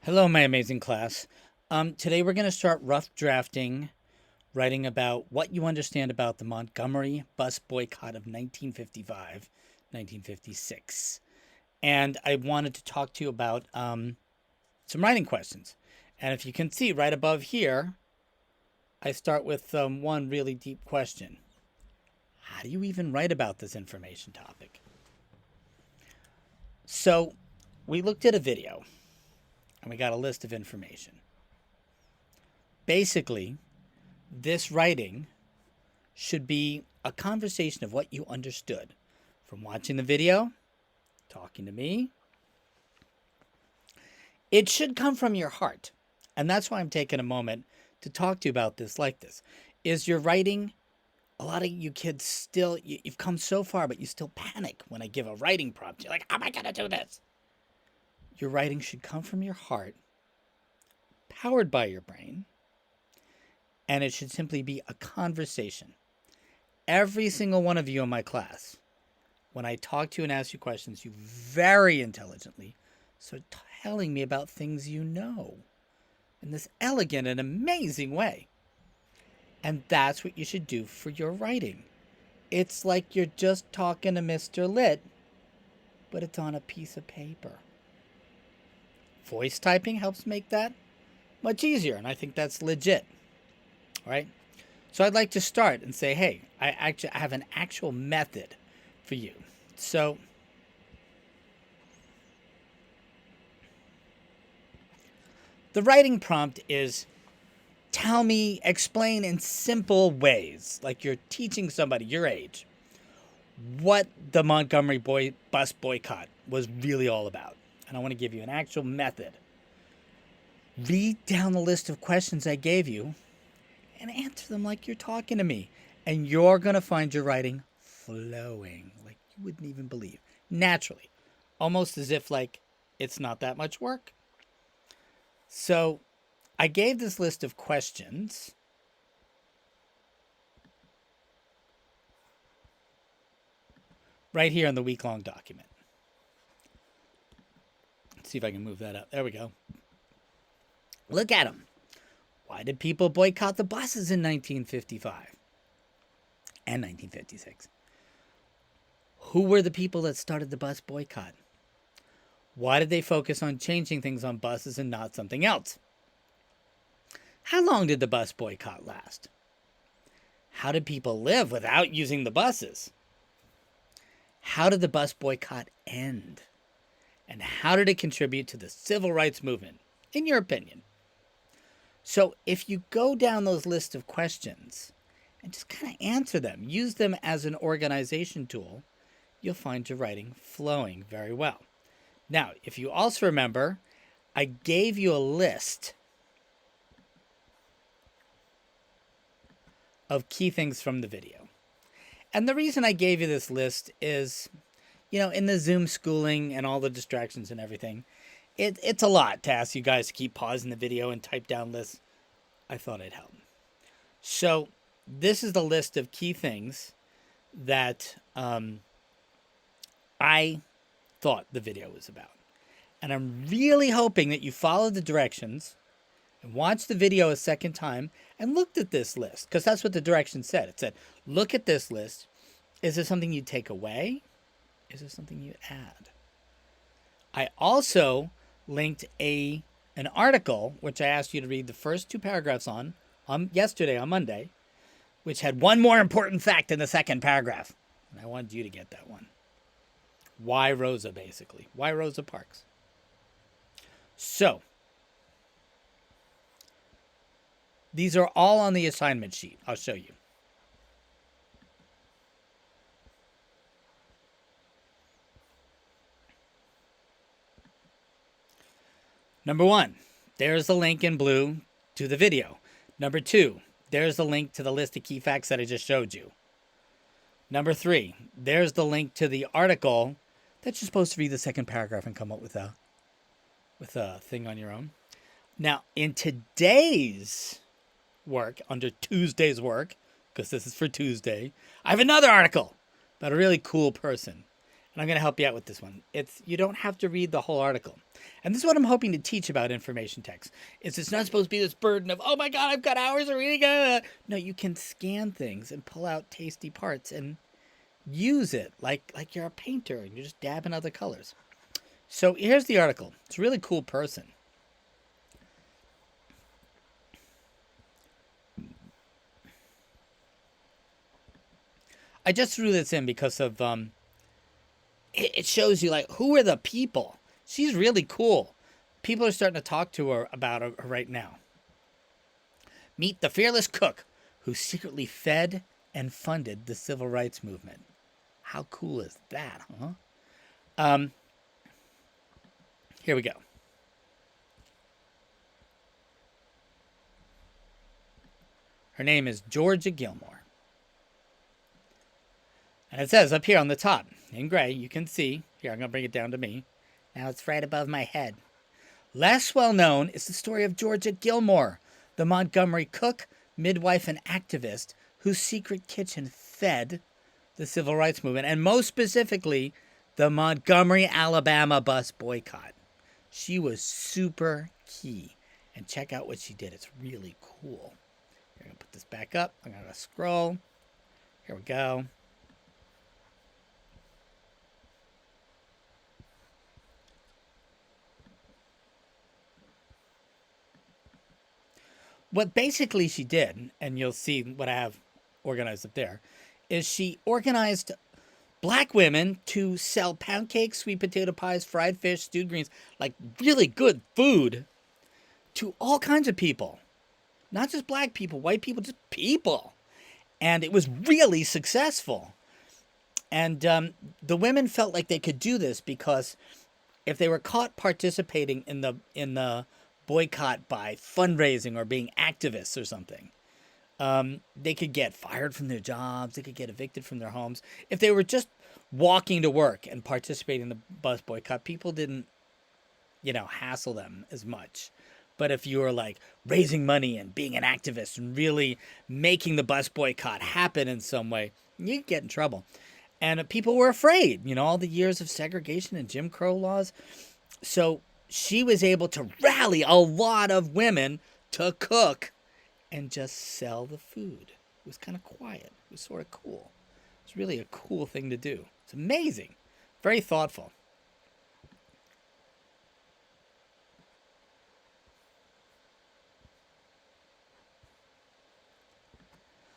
Hello, my amazing class. Today we're going to start rough drafting, writing about what you understand about the Montgomery bus boycott of 1955, 1956. And I wanted to talk to you about some writing questions. And if you can see right above here, I start with one really deep question. How do you even write about this information topic? So we looked at a video and we got a list of information. Basically, this writing should be a conversation of what you understood from watching the video, talking to me. It should come from your heart. And that's why I'm taking a moment to talk to you about this like this. Is your writing, a lot of you kids still, you've come so far, but you still panic when I give a writing prompt. You're like, how am I going to do this? Your writing should come from your heart, powered by your brain, and it should simply be a conversation. Every single one of you in my class, when I talk to you and ask you questions, you very intelligently start telling me about things you know in this elegant and amazing way. And that's what you should do for your writing. It's like you're just talking to Mr. Litt, but it's on a piece of paper. Voice typing helps make that much easier, and I think that's legit. All right? So I'd like to start and say, hey, I have an actual method for you. So the writing prompt is explain in simple ways, like you're teaching somebody your age, what the Montgomery bus boycott was really all about. And I want to give you an actual method. Read down the list of questions I gave you and answer them like you're talking to me. And you're going to find your writing flowing like you wouldn't even believe. Naturally. Almost as if like it's not that much work. So I gave this list of questions. Right here in the week-long document. Let's see if I can move that up. There we go. Look at them. Why did people boycott the buses in 1955 and 1956? Who were the people that started the bus boycott? Why did they focus on changing things on buses and not something else? How long did the bus boycott last? How did people live without using the buses? How did the bus boycott end? And how did it contribute to the civil rights movement, in your opinion? So if you go down those list of questions and just kind of answer them, use them as an organization tool, you'll find your writing flowing very well. Now, if you also remember, I gave you a list of key things from the video. And the reason I gave you this list is, in the Zoom schooling and all the distractions and everything, it's a lot to ask you guys to keep pausing the video and type down lists. I thought it'd help. So this is the list of key things that I thought the video was about. And I'm really hoping that you follow the directions and watch the video a second time and looked at this list, because that's what the directions said. It said, look at this list. Is there something you take away? Is there something you add? I also linked an article, which I asked you to read the first two paragraphs on yesterday, on Monday, which had one more important fact in the second paragraph. And I wanted you to get that one. Why Rosa, basically. Why Rosa Parks? So, these are all on the assignment sheet. I'll show you. Number one, there's the link in blue to the video. Number two, there's the link to the list of key facts that I just showed you. Number three, there's the link to the article that you're supposed to read the second paragraph and come up with a thing on your own. Now, in today's work, under Tuesday's work, because this is for Tuesday, I have another article about a really cool person. And I'm going to help you out with this one. You don't have to read the whole article. And this is what I'm hoping to teach about information text. It's not supposed to be this burden of, oh my God, I've got hours of reading. No, you can scan things and pull out tasty parts and use it like you're a painter and you're just dabbing other colors. So here's the article. It's a really cool person. I just threw this in because of it shows you like who are the people. She's really cool. People are starting to talk to her about her right now. Meet the fearless cook who secretly fed and funded the civil rights movement. How cool is that, huh? Here we go. Her name is Georgia Gilmore. And it says up here on the top, in gray, you can see, here, I'm going to bring it down to me. Now it's right above my head. Less well known is the story of Georgia Gilmore, the Montgomery cook, midwife, and activist whose secret kitchen fed the civil rights movement, and most specifically, the Montgomery, Alabama bus boycott. She was super key. And check out what she did. It's really cool. I'm going to put this back up. I'm going to scroll. Here we go. What basically she did, and you'll see what I have organized up there, is she organized black women to sell pound cakes, sweet potato pies, fried fish, stewed greens, like really good food to all kinds of people. Not just black people, white people, just people. And it was really successful. And the women felt like they could do this because if they were caught participating in the boycott by fundraising or being activists or something, they could get fired from their jobs. They could get evicted from their homes. If they were just walking to work and participating in the bus boycott, people didn't, hassle them as much. But if you were like raising money and being an activist and really making the bus boycott happen in some way, you could get in trouble. And people were afraid, all the years of segregation and Jim Crow laws. So she was able to rally a lot of women to cook and just sell the food. It was kind of quiet. It was sort of cool. It's really a cool thing to do. It's amazing. Very thoughtful.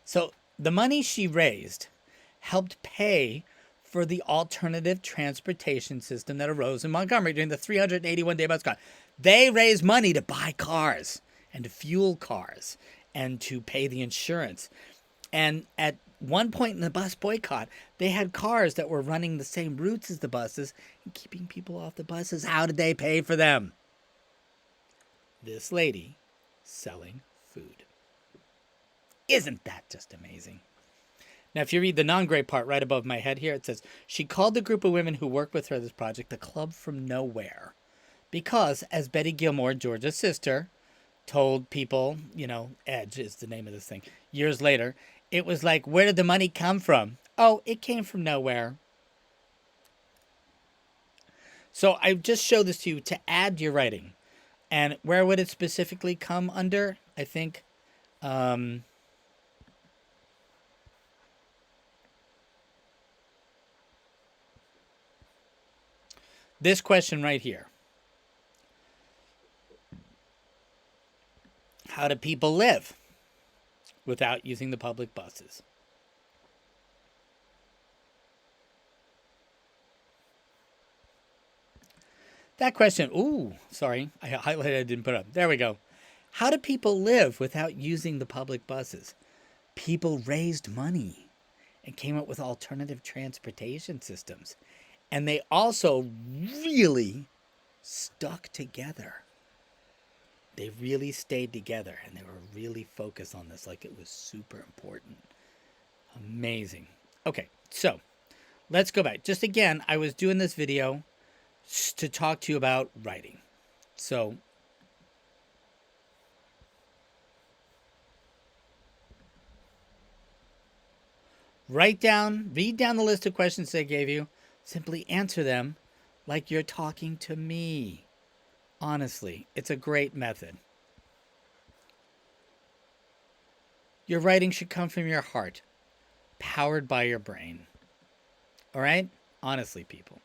So the money she raised helped pay for the alternative transportation system that arose in Montgomery during the 381-day bus boycott. They raised money to buy cars and to fuel cars and to pay the insurance. And at one point in the bus boycott, they had cars that were running the same routes as the buses and keeping people off the buses. How did they pay for them? This lady selling food. Isn't that just amazing? Now, if you read the non-gray part right above my head here, it says, she called the group of women who worked with her this project the Club from Nowhere. Because, as Betty Gilmore, Georgia's sister, told people, Edge is the name of this thing, years later, it was like, where did the money come from? Oh, it came from nowhere. So I just showed this to you to add to your writing. And where would it specifically come under? I think... this question right here. How do people live without using the public buses? That question, sorry, I highlighted, I didn't put it up. There we go. How do people live without using the public buses? People raised money and came up with alternative transportation systems. And they also really stuck together. They really stayed together and they were really focused on this like it was super important. Amazing. Okay, so let's go back. Just again, I was doing this video to talk to you about writing. So read down the list of questions they gave you. Simply answer them like you're talking to me. Honestly, it's a great method. Your writing should come from your heart, powered by your brain. All right? Honestly, people.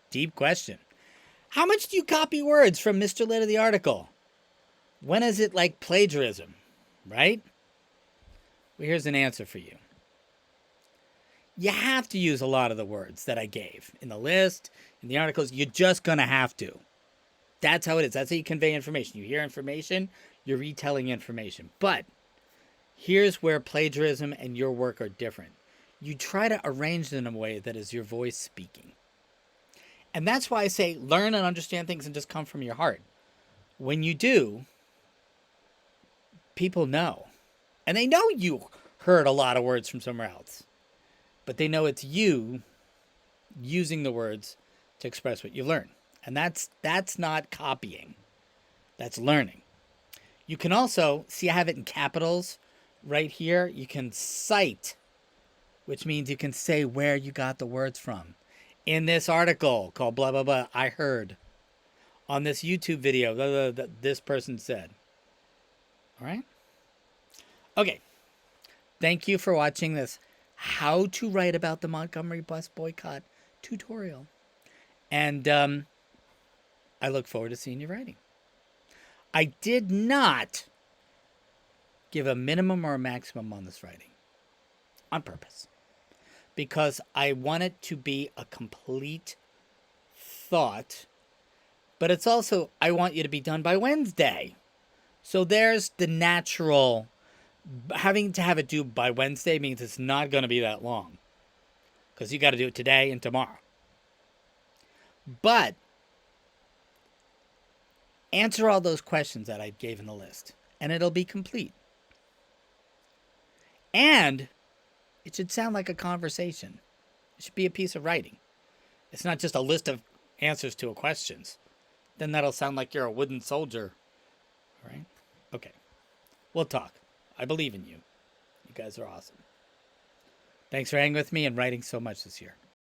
Deep question. How much do you copy words from Mr. Litt of the article? When is it like plagiarism? Right? Well, here's an answer for you. You have to use a lot of the words that I gave in the list, in the articles. You're just going to have to. That's how it is. That's how you convey information. You hear information, you're retelling information. But here's where plagiarism and your work are different. You try to arrange them in a way that is your voice speaking. And that's why I say learn and understand things and just come from your heart. When you do, people know. And they know you heard a lot of words from somewhere else. But they know it's you using the words to express what you learn. And that's not copying. That's learning. You can also, see I have it in capitals right here. You can cite, which means you can say where you got the words from. In this article called blah, blah, blah, I heard. On this YouTube video, blah, blah, blah, this person said. All right? Okay. Thank you for watching this how to write about the Montgomery bus boycott tutorial. And I look forward to seeing you writing. I did not give a minimum or a maximum on this writing on purpose because I want it to be a complete thought, but it's also, I want you to be done by Wednesday. So there's the natural, having to have it due by Wednesday means it's not going to be that long because you got to do it today and tomorrow. But answer all those questions that I gave in the list, and it'll be complete. And it should sound like a conversation. It should be a piece of writing. It's not just a list of answers to questions. Then that'll sound like you're a wooden soldier. All right? Okay. We'll talk. I believe in you. You guys are awesome. Thanks for hanging with me and writing so much this year.